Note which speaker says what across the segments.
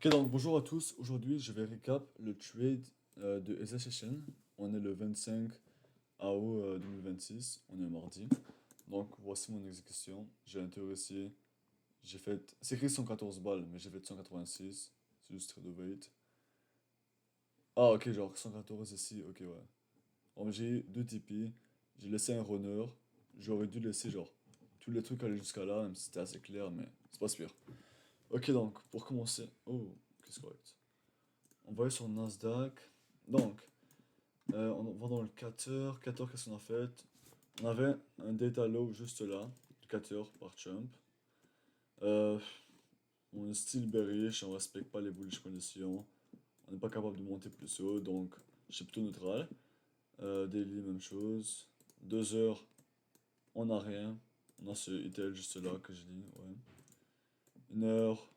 Speaker 1: Ok, donc bonjour à tous. Aujourd'hui, je vais récap le trade de SA Session. On est le 25 août 2026. On est mardi. Donc, voici mon exécution. J'ai intéressé. J'ai fait. C'est écrit 114 balles, mais j'ai fait 186. C'est juste trade weight. Ah, ok, genre 114 ici. Ok, ouais. Donc, j'ai eu deux TP. J'ai laissé un runner. J'aurais dû laisser, genre, tous les trucs aller jusqu'à là, même si c'était assez clair, mais c'est pas sûr. Ok, donc, pour commencer. Oh, qu'est-ce correct. On va aller sur Nasdaq. Donc, on va dans le 4 heures. 4 heures, qu'est-ce qu'on a fait? On avait un data low juste là, 4 heures par Trump. Euh, on est still bearish, on respecte pas les bullish conditions. On n'est pas capable de monter plus haut, donc je suis plutôt neutral. Daily, même chose. 2 heures, on n'a rien. On a ce ETL juste là que je dis, ouais. 1 heure,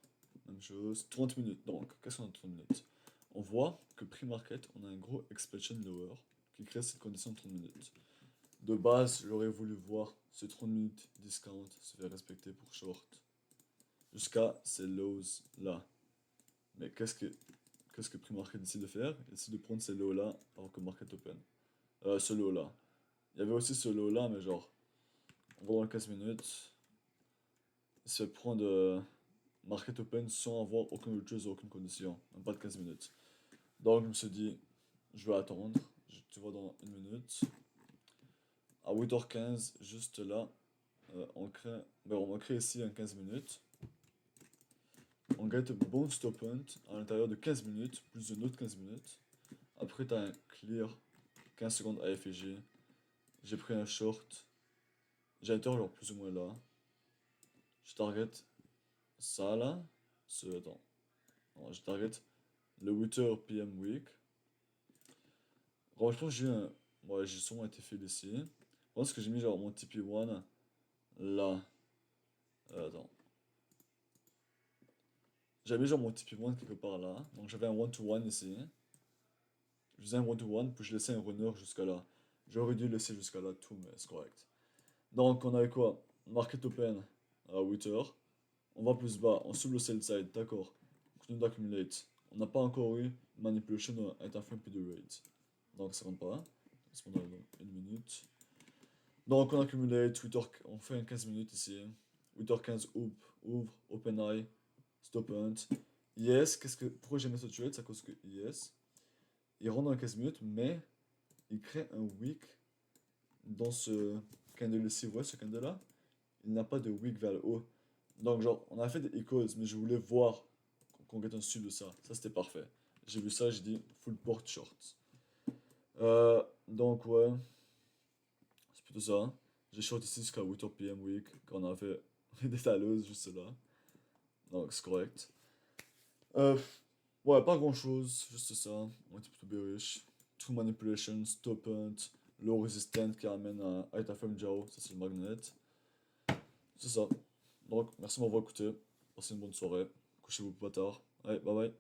Speaker 1: même chose. 30 minutes, donc, qu'est-ce qu'on a 30 minutes? On voit que pre-market, on a un gros expectation lower qui crée cette condition de 30 minutes. De base, j'aurais voulu voir ce 30 minutes discount se faire respecter pour short jusqu'à ces lows là. Mais qu'est-ce que pre-market décide de faire? Il décide de prendre ces lows là avant que market open. Ce low là. Il y avait aussi ce low là, mais genre, on va dans le 15 minutes, il se fait prendre market open sans avoir aucune autre chose, aucune condition, même pas de 15 minutes. Donc je me suis dit, je vais attendre, tu vois dans 1 minute. À 8h15, juste là, on va créer ici un 15 minutes. On get un bon stop point à l'intérieur de 15 minutes, plus une autre 15 minutes. Après, tu as un clear 15 secondes AFG. J'ai pris un short. J'ai un genre plus ou moins là. Je target ça là. Attends. Non, je target le 8h PM week. Bon, je pense que j'ai eu un. Ouais, j'ai sûrement été fait ici. Je pense que j'ai mis genre mon TP1 là. Attends. J'avais genre mon TP1 quelque part là. Donc j'avais un one-to-one ici. Je faisais un one-to-one, puis je laissais un runner jusqu'à là. J'aurais dû laisser jusqu'à là tout, mais c'est correct. Donc on avait quoi? Market open à 8 heures. On va plus bas, on suit le sell side, d'accord. On continue d'accumulate. On n'a pas encore eu manipulation ou interframe P de rate. Donc ça compte pas. C'est pendant 1 minute. Donc on accumulate, 8 heures, on fait un 15 minutes ici. 8h15 ouvre, open eye, stop hunt. Yes, pourquoi j'ai mis ce trade? C'est à cause que yes. Il rentre dans 15 minutes, mais il crée un wick dans ce candle-ci. Vous voyez ce candle-là? Il n'a pas de wick vers le haut. Donc, genre, on a fait des echoes, mais je voulais voir qu'on get un dessus de ça. Ça, c'était parfait. J'ai vu ça, j'ai dit full port short. Donc, ouais, c'est plutôt ça. J'ai short ici jusqu'à 8h PM week, quand on a fait des taleuses juste là. Donc, c'est correct. Euh, ouais, pas grand chose, juste ça. On était plutôt bearish. True manipulation, stop hunt, low resistant qui amène à Itafm Jao, ça c'est le magnet. C'est ça. Donc, merci de m'avoir écouté. Passez une bonne soirée. Couchez-vous pas tard. Allez, bye bye.